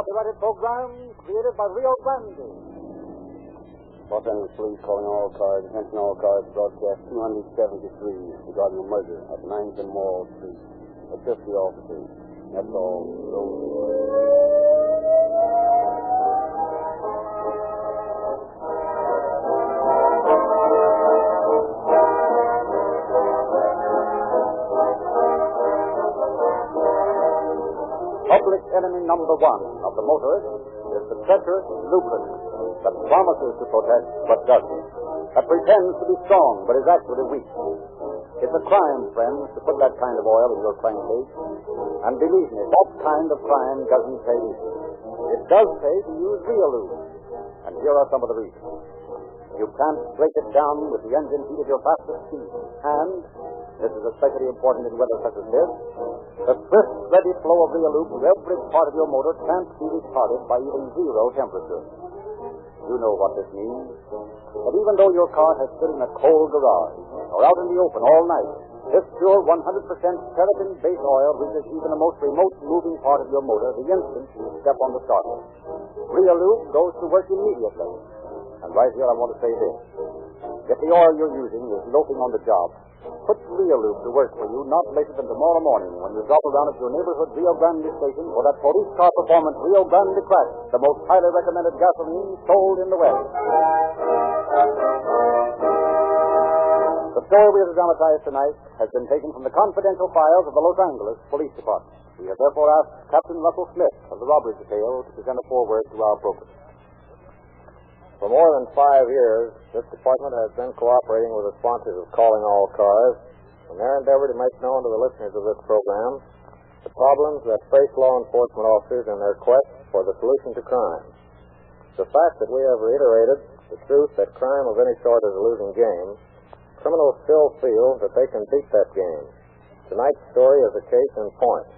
copyrighted program created by Rio Grande. Los Angeles Police calling all cars. Attention all cars. Broadcast 273 regarding a murder at 9th and Mall Street. Assist the officers. That's all. Public enemy number one of the motorist is the treacherous lubricant that promises to protect but doesn't, that pretends to be strong but is actually weak. It's a crime, friends, to put that kind of oil in your crankcase. And believe me, that kind of crime doesn't pay easy. It does pay to use real lube. And here are some of the reasons. You can't break it down with the engine heat of your fastest speed. And, this is especially important in weather such as this, the swift, ready flow of real lube to every part of your motor can't be retarded by even zero temperature. You know what this means. That even though your car has stood in a cold garage or out in the open all night, this pure 100% keratin base oil reaches even the most remote moving part of your motor the instant you step on the starter. Real lube goes to work immediately. And right here I want to say this. If the oil you're using is loafing on the job, put Real Lube to work for you not later than tomorrow morning when you drop around at your neighborhood Rio Grande station for that police car performance Rio Grande Crack, the most highly recommended gasoline sold in the West. The story we have dramatized tonight has been taken from the confidential files of the Los Angeles Police Department. We have therefore asked Captain Russell Smith of the robbery detail to present a foreword to our program. For more than 5 years, this department has been cooperating with the sponsors of Calling All Cars in their endeavor to make known to the listeners of this program the problems that face law enforcement officers in their quest for the solution to crime. The fact that we have reiterated the truth that crime of any sort is a losing game, criminals still feel that they can beat that game. Tonight's story is a case in point.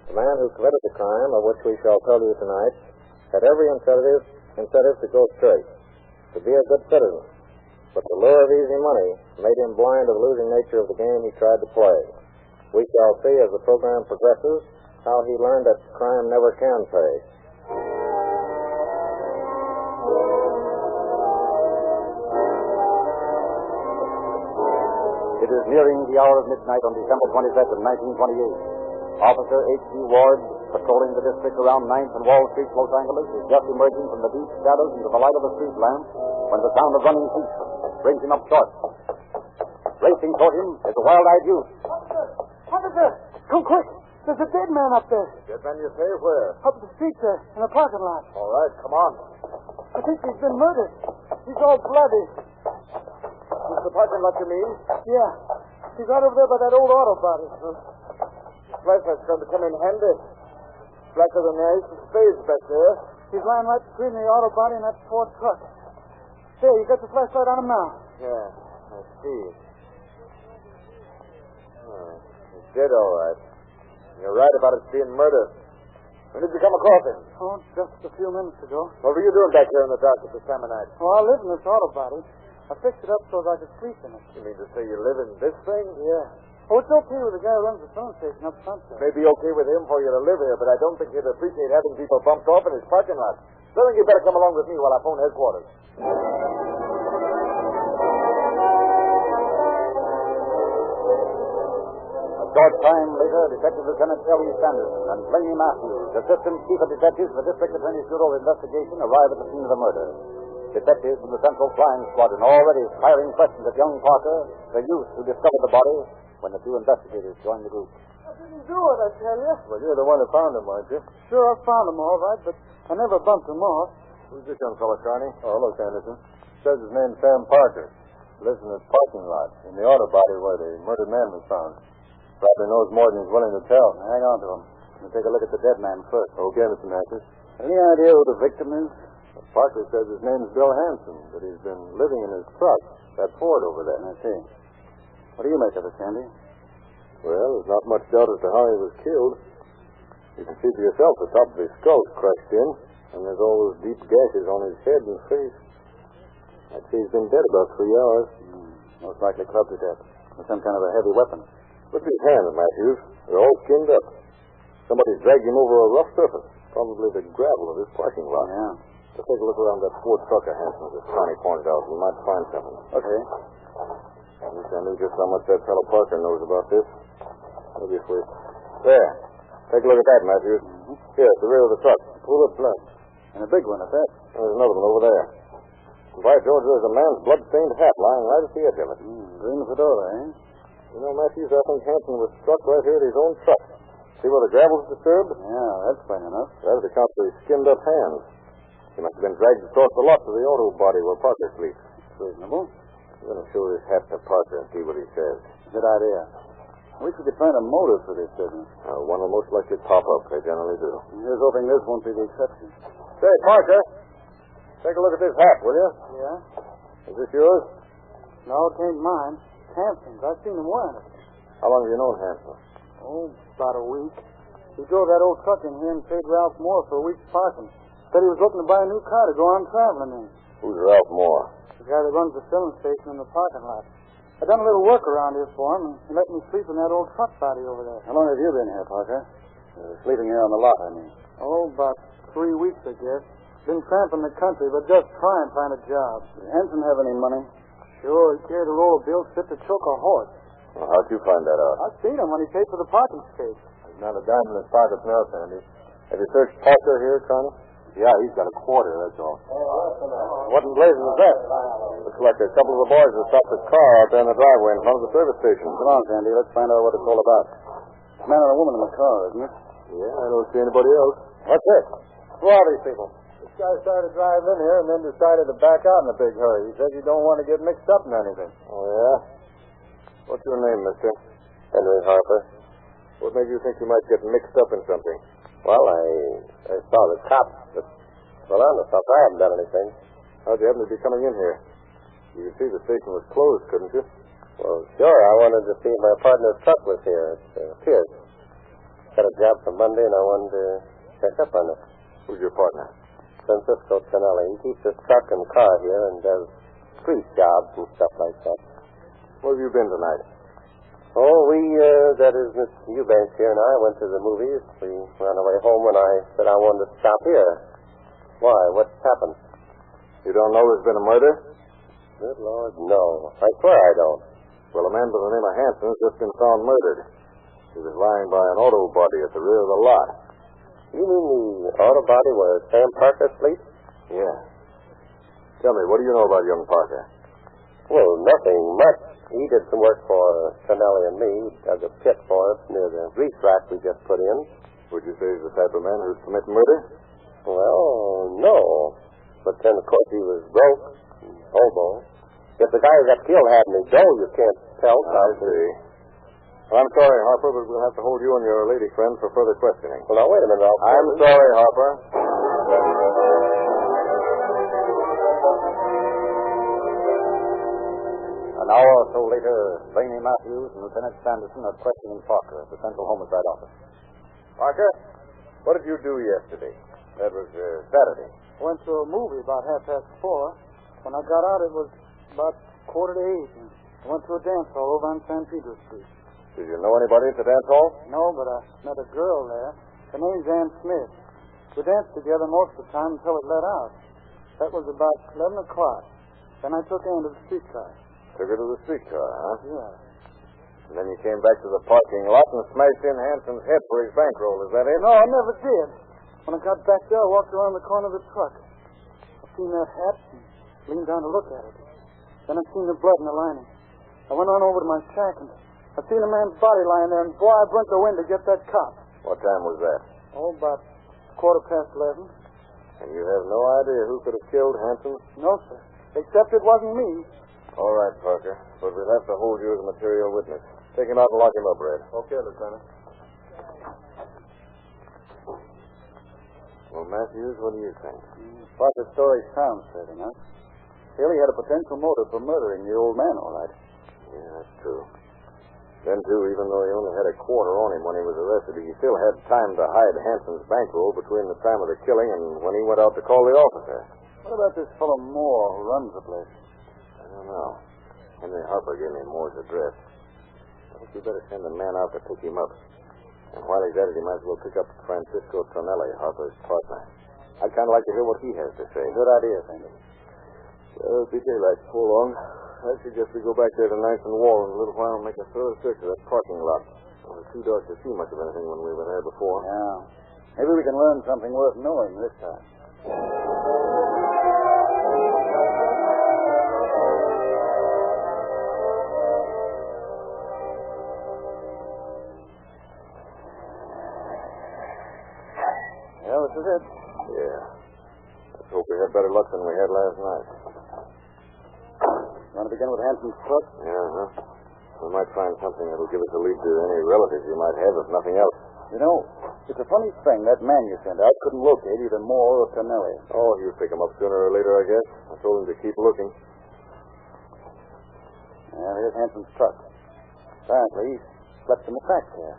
The man who committed the crime, of which we shall tell you tonight, had every incentive to go straight, to be a good citizen. But the lure of easy money made him blind to the losing nature of the game he tried to play. We shall see as the program progresses how he learned that crime never can pay. It is nearing the hour of midnight on December 22nd, 1928. Officer H.G. Ward, patrolling the district around 9th and Wall Street, Los Angeles, is just emerging from the deep shadows into the light of a street lamp when the sound of running feet brings him up short. Racing toward him is a wild-eyed youth. Officer! Come quick! There's a dead man up there. Dead man, you say? Where? Up the street there, in the parking lot. All right, come on. I think he's been murdered. He's all bloody. This is the parking lot, you mean? Yeah. He's right over there by that old auto body. Flashlight's going to come in handy. Blacker than the ice of spades back there. He's lying right between the auto body and that Ford truck. There, you got the flashlight on him now. Yeah, I see. Oh, he's dead, all right. You're right about it being murder. When did you come across him? Oh, just a few minutes ago. What were you doing back here in the dark at this time of night? Oh, I live in this auto body. I fixed it up so that I could sleep in it. You mean to say you live in this thing? Yeah. Oh, it's okay with the guy who runs the phone station up front there. Maybe okay with him for you to live here, but I don't think he'd appreciate having people bumped off in his parking lot. So I think you better come along with me while I phone headquarters. A short time later, Detective Lieutenant L.E. Sanderson and Blaney Matthews, Assistant Chief of Detectives of the District Attorney's Bureau of Investigation, arrive at the scene of the murder. Detectives from the Central Flying Squadron already firing questions at young Parker, the youth who discovered the body, when the two investigators joined the group. I didn't do it, I tell you. Well, you're the one who found him, aren't you? Sure, I found him all right, but I never bumped him off. Who's this young fellow, Carney? Oh, hello, Sanderson. Says his name's Sam Parker. Lives in this parking lot in the auto body where the murdered man was found. Probably knows more than he's willing to tell. Hang on to him. We'll take a look at the dead man first. Okay, Mr. Matthews. Any idea who the victim is? Parker says his name's Bill Hanson, that he's been living in his truck, that Ford over there. I see. What do you make of it, Sandy? Well, there's not much doubt as to how he was killed. You can see for yourself the top of his skull's crushed in, and there's all those deep gashes on his head and face. I'd say he's been dead about 3 hours. Most likely clubbed to death with some kind of a heavy weapon. Look at his hands, Matthews. They're all skinned up. Somebody dragged him over a rough surface. Probably the gravel of this parking lot. Yeah. Let's take a look around that Ford truck of Hanson's that Connie pointed out. We might find something. Okay. I wish I knew just how much that fellow Parker knows about this. Maybe if we... There. Take a look at that, Matthews. Mm-hmm. Here, at the rear of the truck. Full of blood. And a big one at that. There's another one over there. And by George, there's a man's blood-stained hat lying right at the edge of it. Green fedora, eh? You know, Matthews, I think Hanson was struck right here at his own truck. See where the gravel's disturbed? Yeah, that's plain enough. That'd account for his skinned-up hands. He must have been dragged across the lot to the auto body where Parker sleeps. It's reasonable. I'm going to show this hat to Parker and see what he says. Good idea. I wish we could find a motive for this business. One will most likely pop up. They generally do. Here's hoping this won't be the exception. Say, Parker, take a look at this hat, will you? Yeah? Is this yours? No, it ain't mine. Hanson's. I've seen him wearing it. How long have you known Hanson? Oh, about a week. He drove that old truck in here and paid Ralph Moore for a week's parking. Said he was looking to buy a new car to go on traveling in. Who's Ralph Moore? The guy that runs the filling station in the parking lot. I done a little work around here for him, and he let me sleep in that old truck body over there. How long have you been here, Parker? Sleeping here on the lot, I mean. Oh, about 3 weeks, I guess. Been tramping the country, but just trying to find a job. Did Hanson have any money? Sure, he carried a roll of bills fit to choke a horse. Well, how'd you find that out? I seen him when he paid for the parking space. There's not a dime in his pockets now, Sandy. Have you searched Parker here, Connie? Yeah, he's got a quarter, that's all. What in blazes is that? Looks like a couple of the boys have stopped the car out there in the driveway in front of the service station. Come on, Sandy. Let's find out what it's all about. A man and a woman in the car, isn't it? Yeah, I don't see anybody else. What's this? Who are these people? This guy started driving in here and then decided to back out in a big hurry. He said you don't want to get mixed up in anything. Oh, yeah? What's your name, mister? Henry Harper. What made you think you might get mixed up in something? Well, I saw the cops, but, well, honest, I haven't done anything. How'd you happen to be coming in here? You could see the station was closed, couldn't you? Well, sure. I wanted to see if my partner's truck was here. It's Pierce. Got a job for Monday, and I wanted to check up on it. Who's your partner? Francisco Canelli. He keeps his truck and car here and does street jobs and stuff like that. Where have you been tonight? Oh, that is Miss Eubanks here and I went to the movies. We ran away home when I said I wanted to stop here. Why? What's happened? You don't know there's been a murder? Good Lord, no. I swear I don't. Well, a man by the name of Hanson's just been found murdered. He was lying by an auto body at the rear of the lot. You mean the auto body where Sam Parker sleeps? Yeah. Tell me, what do you know about young Parker? Well, nothing much. He did some work for Canelli and me. Dug a pit for us near the grease rack we just put in. Would you say he's the type of man who'd commit murder? Well, no. But then, of course, he was broke, hobo. If the guy who got killed had any dough, you can't tell. I see. Well, I'm sorry, Harper, but we'll have to hold you and your lady friend for further questioning. Well, now, wait a minute, Ralph. I'm sorry, Harper. An hour or so later, Laney Matthews and Lieutenant Sanderson are questioning Parker at the Central Homicide Office. Parker, what did you do yesterday? That was Saturday. Went to a movie about 4:30. When I got out, it was about 7:45. And I went to a dance hall over on San Pedro Street. Did you know anybody at the dance hall? No, but I met a girl there. Her name's Ann Smith. We danced together most of the time until it let out. That was about 11 o'clock. Then I took Ann to the streetcar. Took her to the streetcar, huh? Yeah. And then you came back to the parking lot and smashed in Hanson's head for his bankroll. Is that it? No, I never did. When I got back there, I walked around the corner of the truck. I seen that hat and leaned down to look at it. Then I seen the blood in the lining. I went on over to my shack and I seen a man's body lying there, and boy, I burnt the wind to get that cop. What time was that? Oh, about 11:15. And you have no idea who could have killed Hanson? No, sir. Except it wasn't me. All right, Parker. But we'll have to hold you as a material witness. Take him out and lock him up, Red. Okay, Lieutenant. Well, Matthews, what do you think? Parker's story sounds straight enough. Still, he had a potential motive for murdering the old man, all right. Yeah, that's true. Then, too, even though he only had a quarter on him when he was arrested, he still had time to hide Hanson's bankroll between the time of the killing and when he went out to call the officer. What about this fellow Moore who runs the place? I don't know. Henry Harper gave me Moore's address. I think you better send a man out to pick him up. And while he's at it, he might as well pick up Francisco Tonelli, Harper's partner. I'd kind of like to hear what he has to say. Good idea, Sandy. Well, it'll be daylight before long. I suggest we go back there to Ninth and Wall in a little while and make a thorough search of that parking lot. It was too dark to see much of anything when we were there before. Yeah. Maybe we can learn something worth knowing this time. Well, this is it. Yeah. Let's hope we have better luck than we had last night. You want to begin with Hanson's truck? Yeah, We might find something that'll give us a lead to any relatives you might have, if nothing else. You know, it's a funny thing. That man you sent out couldn't locate either Moore or Tonelli. Oh, he'll pick him up sooner or later, I guess. I told him to keep looking. Yeah, here's Hanson's truck. Apparently, he slept in the track there.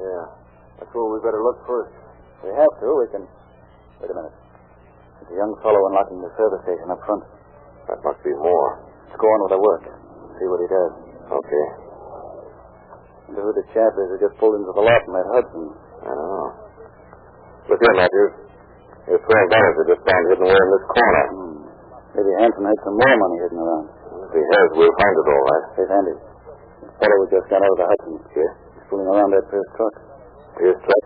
Yeah. That's where we better look first. We have to. We can... Wait a minute. There's a young fellow unlocking the service station up front. That must be Moore. Let's go on with our work. See what he does. Okay. Wonder who the chap is who just pulled into the lot and met Hudson. I don't know. Look here, Matthews. Here's $12 I just found hidden away in this corner. Maybe Hanson had some more money hidden around. If he has, we'll find it all right. Hey, Sandy. The fellow we just got out of the Hudson. Yeah? He's fooling around that Pierce truck. Pierce truck?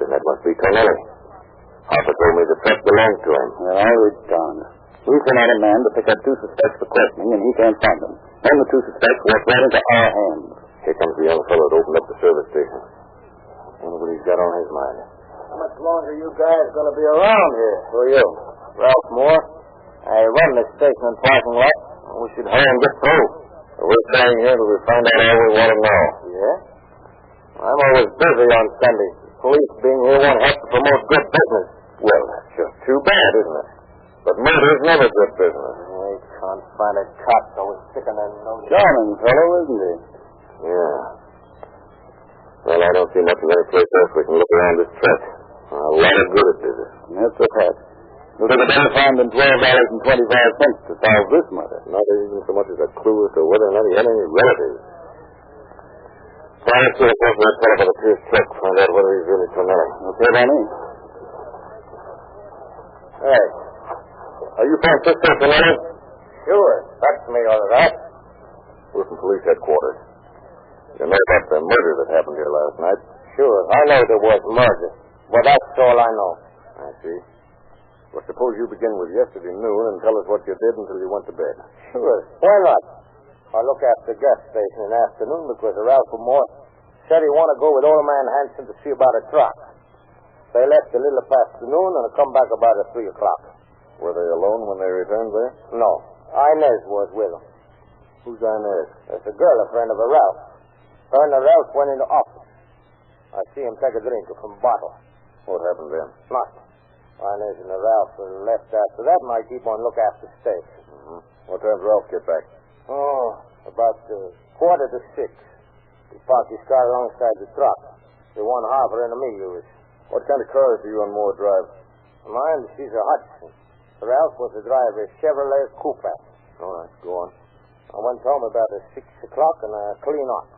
Then that must be Tonelli. Harper told me the truck belonged to him. Well, I'll be darned. We sent out a man to pick up two suspects for questioning, and he can't find them. Then the two suspects walked right into our hands. Here comes the young fellow that opened up the service station. I wonder what he's got on his mind. How much longer you guys going to be around here? Who are you? Ralph Moore. I run this station and parking lot. We should hurry and get through. We're staying here till we find out all we want to know. Yeah? I'm always busy on Sunday. Police being here won't help to promote good business. Well, that's just too bad, isn't it? But murder's never good business. Hey, confounded cops always sticking their nose. Charming fellow, isn't he? Yeah. Well, I don't see much of any place else we can look around this truck. A lot of good it did us. That's a fact. We'll take a better find than $12.25 to solve this murder. Not even so much as a clue as to whether or not he had any relatives. Well, let's see if that fellow by the Pierce truck find out whether he's really Tonelli. Okay, by me. Hey. Are you Francisco Tonelli? Sure, that's me, all right. We're from police headquarters. You know about the murder that happened here last night? Sure, I know there was murder. But that's all I know. I see. Well, suppose you begin with yesterday noon and tell us what you did until you went to bed. Sure. Why not? I look after the gas station in the afternoon because Ralph Moore said he wanted to go with old man Hanson to see about a truck. They left a little past noon and come back about at 3 o'clock. Were they alone when they returned there? No. Inez was with them. Who's Inez? That's a girl, a friend of Ralph. Her and Ralph went in the office. I see him take a drink from a bottle. What happened then? Nothing. Inez and Ralph left after that, and I keep on look after the station. Mm-hmm. What time did Ralph get back? Oh, about 5:45. He parked his car alongside the truck. The one Harper and me used. What kind of cars do you and Moore drive? Mine, she's a Hudson. Ralph was the driver, Chevrolet Coupe. All right, go on. I went home about 6 o'clock and I clean up.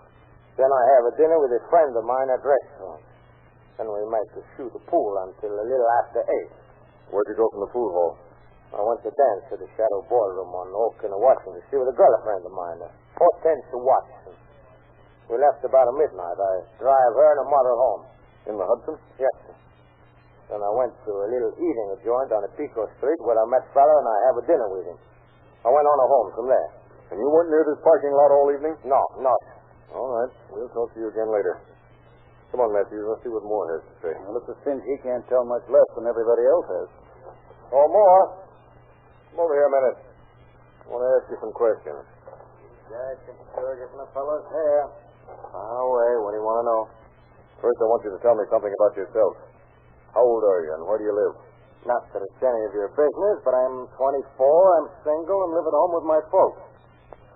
Then I have a dinner with a friend of mine at restaurant. Then we make to shoot the pool until a little after 8. Where'd you go from the food hall? I went to dance at the Shadow Ballroom on Oak in Washington to see with a girlfriend of mine, Hortense Watson. We left about midnight. I drive her and her mother home. In the Hudson? Yes, sir. Then I went to a little eating joint on Pico Street where I met fella and I have a dinner with him. I went on home from there. And you weren't near this parking lot all evening? No, not. All right. We'll talk to you again later. Come on, Matthews. Let's see what Moore has to say. Well, it's a cinch he can't tell much less than everybody else has. Oh, Moore. Come over here a minute. I want to ask you some questions. Guys can sure get my fellows hair. Fire away. What do you want to know? First, I want you to tell me something about yourself. How old are you and where do you live? Not that it's any of your business, but I'm 24, I'm single, and live at home with my folks.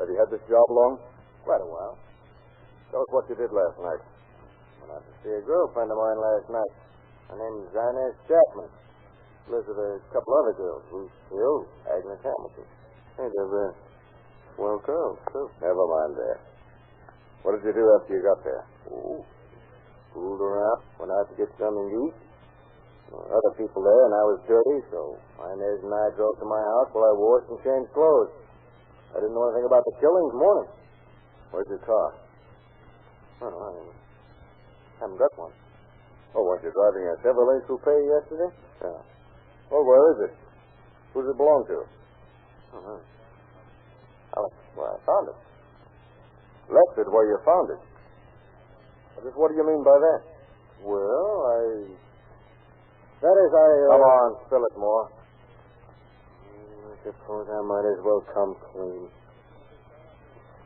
Have you had this job long? Quite a while. Tell us what you did last night. Went out to see a girlfriend of mine last night. Her name's Inez Chapman. Lives with a couple other girls, Ruth Hill, Agnes Hamilton. Hey, they're swell girls, too. Never mind that. What did you do after you got there? Oh, Fooled around. Went out to get something to eat. There were other people there, and I was dirty, so Inez and I drove to my house while I washed and changed clothes. I didn't know anything about the killing this morning. Where's your car? Oh, I haven't got one. Oh, weren't you driving a Chevrolet Coupe yesterday? Yeah. Oh, where is it? Who does it belong to? Oh, well, where I found it. Left it where you found it. Just what do you mean by that? Well, That is, Come on, spill it more. I suppose I might as well come clean.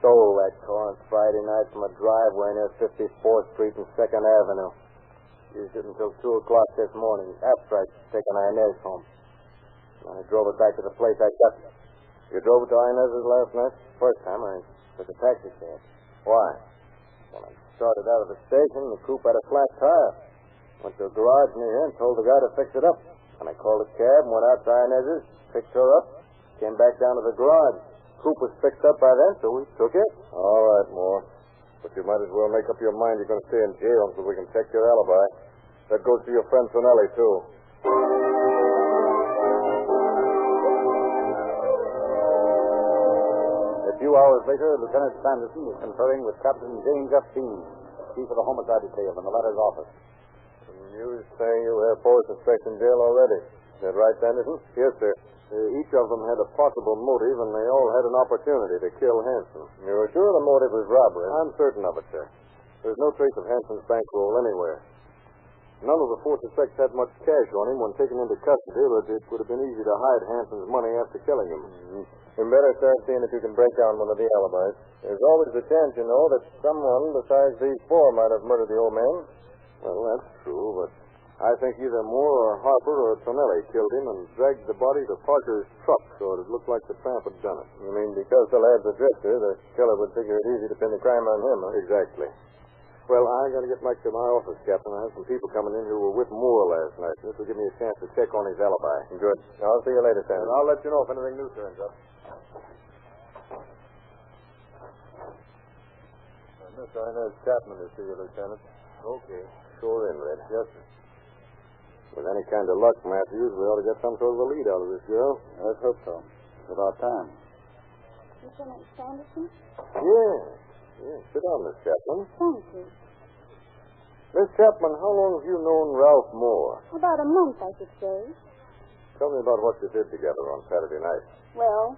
Stole that car on Friday night from a driveway near 54th Street and 2nd Avenue. Used it until 2 o'clock this morning, after I'd taken Inez home. And I drove it back to the place I got it. You drove it to Inez's last night? First time I took a taxi cab. Why? When I started out of the station, the coupe had a flat tire. Went to a garage near here and told the guy to fix it up. And I called a cab and went out to Inez's, picked her up, came back down to the garage. Coupe was fixed up by then, so we took it. All right, Moore. But you might as well make up your mind you're going to stay in jail until we can check your alibi. That goes to your friend Tonelli, too. A few hours later, Lieutenant Sanderson was conferring with Captain James F. Dean, chief of the homicide detail in the latter's office. You say you have force inspection jail already. Is that right, Sanderson? Yes, sir. Each of them had a possible motive, and they all had an opportunity to kill Hanson. You're sure the motive was robbery? I'm certain of it, sir. There's no trace of Hanson's bankroll anywhere. None of the four suspects had much cash on him when taken into custody, but it would have been easy to hide Hanson's money after killing him. Mm-hmm. You better start seeing if you can break down one of the alibis. There's always the chance, you know, that someone besides these four might have murdered the old man. Well, that's true, but I think either Moore or Harper or Tonelli killed him and dragged the body to Parker's truck so it looked like the tramp had done it. You mean because the lad's a drifter, the killer would figure it easy to pin the crime on him, huh? Exactly. Well, I got to get back to my office, Captain. I have some people coming in who were with Moore last night. This will give me a chance to check on his alibi. Good. I'll see you later, Sam. And I'll let you know if anything new turns up. Miss Inez Chapman is to you, Lieutenant. Okay. Sure in, Red. Yes, sir. With any kind of luck, Matthews, we ought to get some sort of a lead out of this girl. Let's hope so. It's about time. Lieutenant Sanderson? Yes. Sit down, Miss Chapman. Thank you. Miss Chapman, how long have you known Ralph Moore? About a month, I should say. Tell me about what you did together on Saturday night. Well,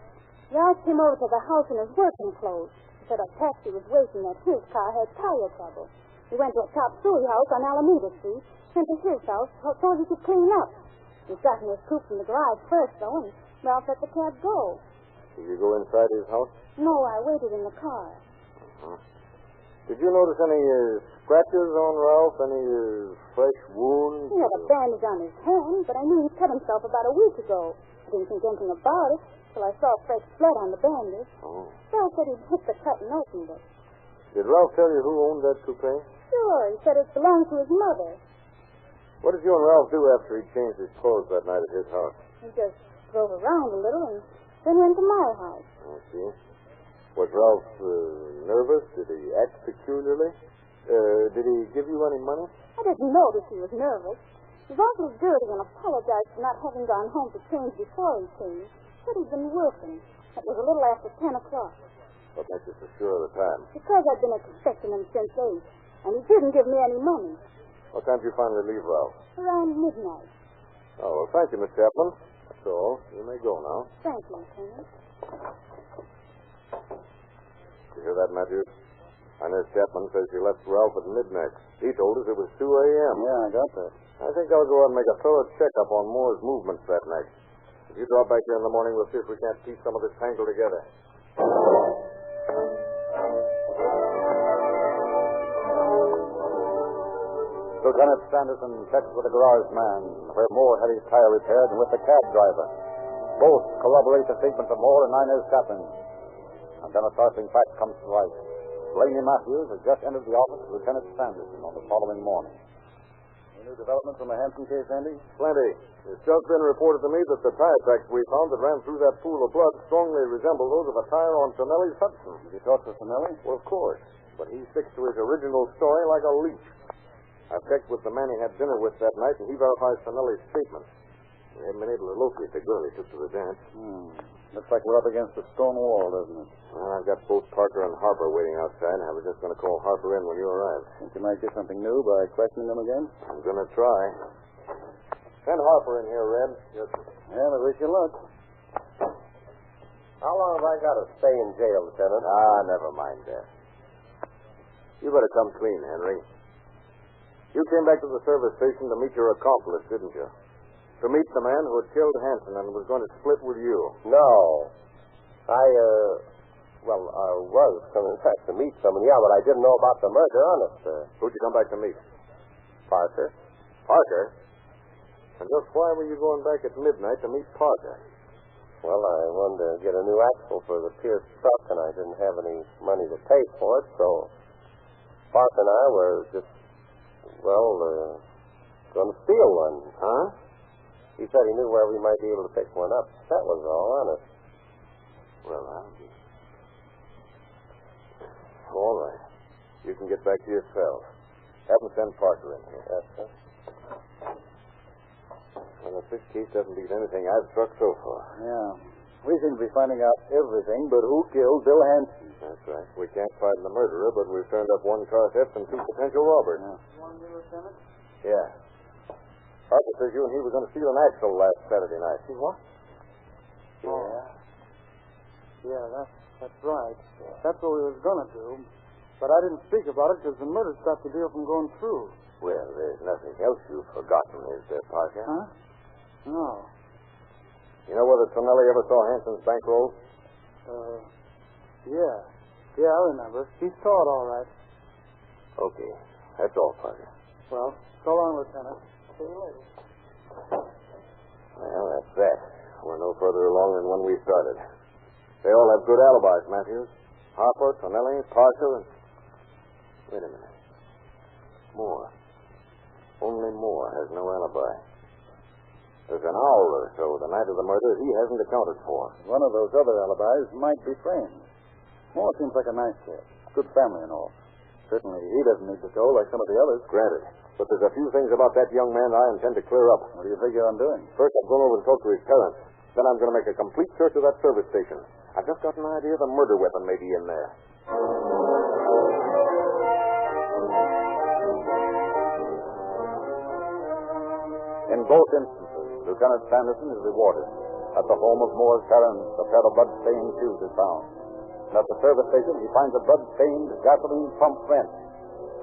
Ralph came over to the house in his working clothes. He said a taxi was waiting that his car had tire trouble. He went to a chop suey house on Alameda Street, went to his house so he could clean up. He got in his coupe from the garage first, though, and Ralph let the cab go. Did you go inside his house? No, I waited in the car. Uh-huh. Did you notice any scratches on Ralph? Any fresh wounds? He had a bandage on his hand, but I knew he cut himself about a week ago. I didn't think anything about it till I saw fresh blood on the bandage. Oh. Ralph said he'd hit the cut and opened it. Did Ralph tell you who owned that coupe? Sure, he said it belonged to his mother. What did you and Ralph do after he changed his clothes that night at his house? He just drove around a little and then went to my house. I see. Was Ralph nervous? Did he act peculiarly? Did he give you any money? I didn't notice he was nervous. He was awfully dirty and apologized for not having gone home to change before he came. Said he'd been working. It was a little after 10 o'clock. What makes you so sure of the time? Because I'd been expecting him since 8, and he didn't give me any money. What time did you finally leave Ralph? Around midnight. Oh, well, thank you, Miss Chapman. That's all. You may go now. Thank you, Lieutenant. You hear that, Matthews? Inez Chapman says she left Ralph at midnight. He told us it was 2 a.m. Yeah, I got that. I think I'll go out and make a thorough checkup on Moore's movements that night. If you drop back here in the morning, we'll see if we can't piece some of this tangle together. Lieutenant Sanderson checked with the garage man where Moore had his tire repaired and with the cab driver. Both corroborate the statements of Moore and Inez Chapman. And then a startling fact comes to light. Blaney Matthews had just entered the office of Lieutenant Sanderson on the following morning. Any new developments from the Hanson case, Andy? Plenty. It's just been reported to me that the tire tracks we found that ran through that pool of blood strongly resemble those of a tire on Tonelli's Hudson. Did you talk to Tonelli? Well, of course. But he sticks to his original story like a leech. I've checked with the man he had dinner with that night, and he verifies Tonelli's statement. We haven't been able to locate the girl he took to the dance. Looks like we're up against a stone wall, doesn't it? Well, I've got both Parker and Harper waiting outside, and I was just going to call Harper in when you arrived. Think you might get something new by questioning them again? I'm going to try. Send Harper in here, Red. Yes, sir. Well, I wish you luck. How long have I got to stay in jail, Lieutenant? Never mind that. You better come clean, Henry. You came back to the service station to meet your accomplice, didn't you? To meet the man who had killed Hanson and was going to split with you. No. I was coming back to meet someone, yeah, but I didn't know about the murder, honest. Who'd you come back to meet? Parker. Parker? And just why were you going back at midnight to meet Parker? Well, I wanted to get a new axle for the Pierce truck, and I didn't have any money to pay for it, so Parker and I were just, going to steal one. Huh? He said he knew where we might be able to pick one up. That was all, honest. Well, all right. You can get back to your cell. Have him send Parker in here. Yes, sir. Well, if this case doesn't beat anything I've struck so far. Yeah. We seem to be finding out everything but who killed Bill Hanson. That's right. We can't find the murderer, but we've turned up one car theft and two potential robbers. Yeah. You want me, Lieutenant? Yeah. Parker says you and he were going to steal an axle last Saturday night. See what? Yeah. Yeah, that's right. That's what we was going to do. But I didn't speak about it because the murder stopped the deal from going through. Well, there's nothing else you've forgotten, is there, Parker? Huh? No. You know whether Tonelli ever saw Hanson's bankroll? Yeah. Yeah, I remember. He saw it all right. Okay. That's all, Parker. Well, so long, Lieutenant. See you later. Well, that's that. We're no further along than when we started. They all have good alibis, Matthews. Harper, Tonelli, Parker, and... Wait a minute. Moore. Only Moore has no alibi. There's an hour or so the night of the murder he hasn't accounted for. One of those other alibis might be framed. Moore seems like a nice kid. Good family and all. Certainly he doesn't need to go like some of the others. Granted. But there's a few things about that young man I intend to clear up. What do you figure on doing? First, I'm going over to talk to his parents. Then I'm going to make a complete search of that service station. I've just got an idea the murder weapon may be in there. In both instances, Lieutenant Sanderson is rewarded. At the home of Moore's parents, a pair of blood-stained shoes is found. And at the service station, he finds a blood-stained gasoline pump wrench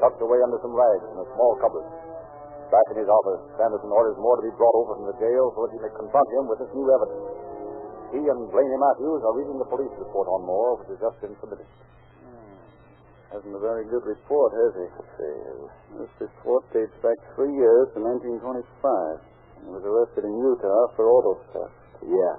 tucked away under some rags in a small cupboard. Back in his office, Sanderson orders Moore to be brought over from the jail so that he may confront him with this new evidence. He and Blaney Matthews are reading the police report on Moore, which has just been submitted. Hasn't a very good report, has he? This report dates back 3 years to 1925. He was arrested in Utah for auto theft. Yeah.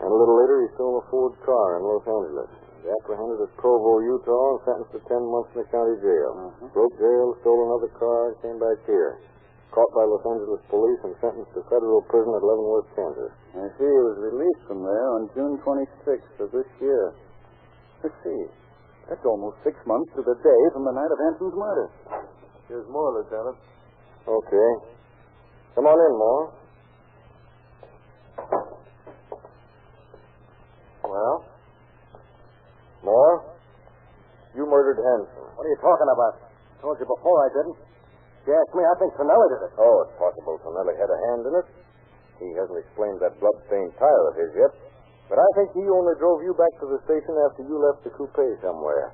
And a little later, he stole a Ford car in Los Angeles. He apprehended at Provo, Utah, and sentenced to 10 months in the county jail. Broke jail, stole another car, and came back here. Caught by Los Angeles police and sentenced to federal prison at Leavenworth, Kansas. I see he was released from there on June 26th of this year. Let's see. That's almost 6 months to the day from the night of Hanson's murder. Here's Moore, Lieutenant. Okay. Come on in, Moore. Well? Moore? You murdered Hanson. What are you talking about? I told you before I didn't. If you ask me, I think Tonelli did it. Oh, it's possible Tonelli had a hand in it. He hasn't explained that blood-stained tire of his yet. But I think he only drove you back to the station after you left the coupe somewhere.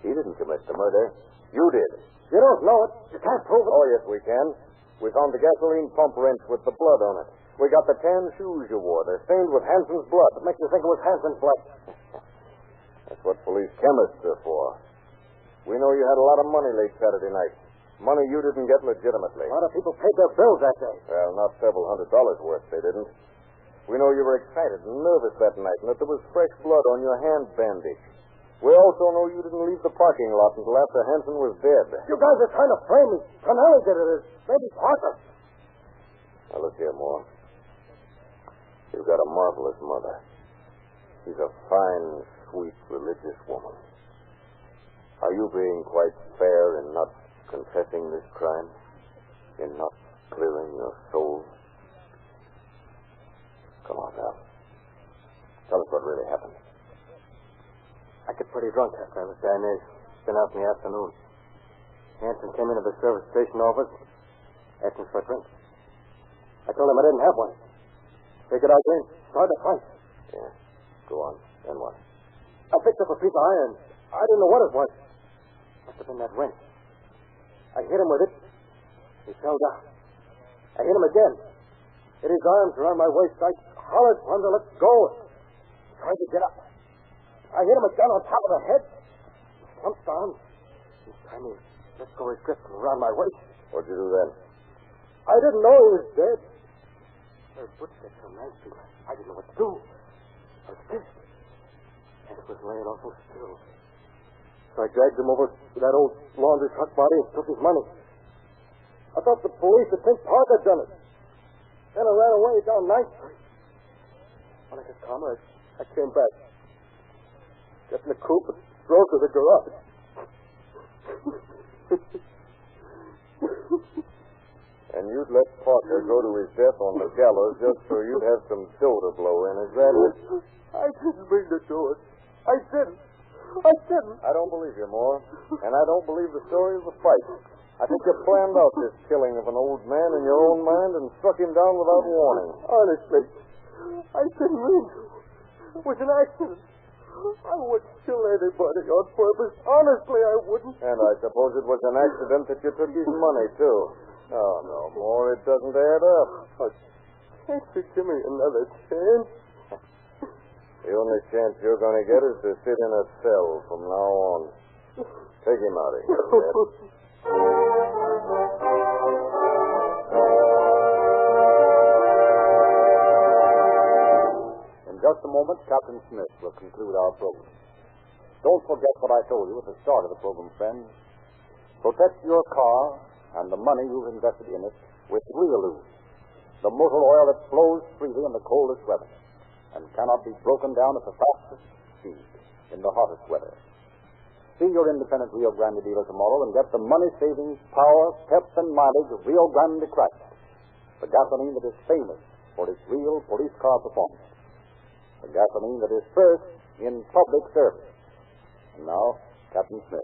He didn't commit the murder. You did. You don't know it. You can't prove it. Oh, yes, we can. We found the gasoline pump wrench with the blood on it. We got the tan shoes you wore. They're stained with Hanson's blood. What makes you think it was Hanson's blood? That's what police chemists are for. We know you had a lot of money late Saturday night. Money you didn't get legitimately. A lot of people paid their bills that day. Well, not several $100s worth, they didn't. We know you were excited and nervous that night and that there was fresh blood on your hand bandage. We also know you didn't leave the parking lot until after Hanson was dead. You guys are trying to frame me. Tonelli did it. Maybe Parker. Now, look here, Moore. You've got a marvelous mother. She's a fine, sweet, religious woman. Are you being quite fair in not confessing this crime? in not clearing your soul? Come on, pal. Tell us what really happened. I got pretty drunk after I was damaged. Been out in the afternoon. Hanson came into the service station office, asking for a drink. I told him I didn't have one. Figured out then, started a fight. Yeah. Go on. Then what? I picked up a piece of iron. I didn't know what it was. Must have been that wrench. I hit him with it. He fell down. I hit him again. Hit his arms around my waist. I hollered for him to let go. Tried to get up. I hit him again on top of the head. He slumped down. This time he let go his grip from around my waist. What'd you do then? I didn't know he was dead. There were footsteps from Main Street. I didn't know what to do. I was pissed. And it was laying all so still. So I dragged him over to that old laundry truck body and took his money. I thought the police would think Park had done it. Then I ran away down 9th Street. When I got calmer, I came back. Got in the coupe and drove to the garage. And you'd let Parker go to his death on the gallows just so you'd have some dough to blow in, is that it? I didn't mean to do it. I didn't. I didn't. I don't believe you, Moore. And I don't believe the story of the fight. I think you planned out this killing of an old man in your own mind and struck him down without warning. Honestly, I didn't mean to. It was an accident. I wouldn't kill anybody on purpose. Honestly, I wouldn't. And I suppose it was an accident that you took his money, too. Oh, no, Moore, it doesn't add up. Oh, can't you give me another chance? The only chance you're going to get is to sit in a cell from now on. Take him out of here, Dad. In just a moment, Captain Smith will conclude our program. Don't forget what I told you at the start of the program, friends. Protect your car and the money you've invested in it with Realoo, the motor oil that flows freely in the coldest weather and cannot be broken down at the fastest speed in the hottest weather. See your independent Rio Grande dealer tomorrow and get the money-saving power, pep, and mileage of Rio Grande Crack, the gasoline that is famous for its real police car performance, the gasoline that is first in public service. And now, Captain Smith.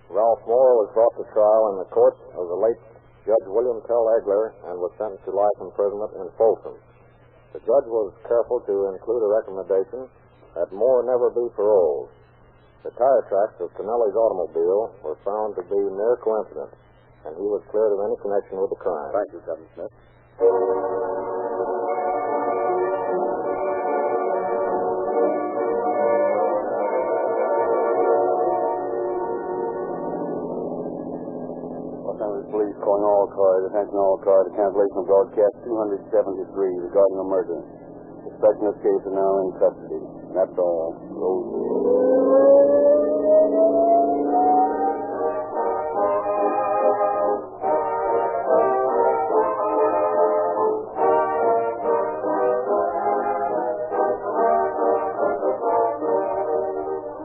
Ralph Moore was brought to trial in the court of the late Judge William Tell Egler and was sentenced to life imprisonment in Folsom. The judge was careful to include a recommendation that Moore never be paroled. The tire tracks of Tonelli's automobile were found to be mere coincidence, and he was cleared of any connection with the crime. Thank you, Captain Smith. Police calling all cars, attention all cars, cancellation of broadcast 273 regarding a murder. Suspect in this case is now in custody. That's all.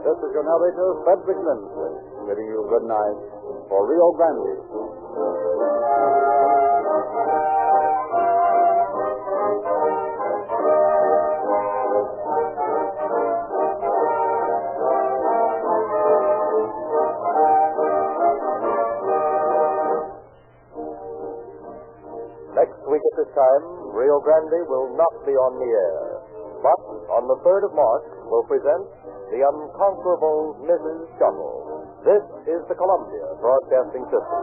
This is your narrator, Frederick Lindsley, bidding you good night for Rio Grande. Next week at this time, Rio Grande will not be on the air. But on the 3rd of March, we'll present The Unconquerable Mrs. Shuttle. This is the Columbia Broadcasting System.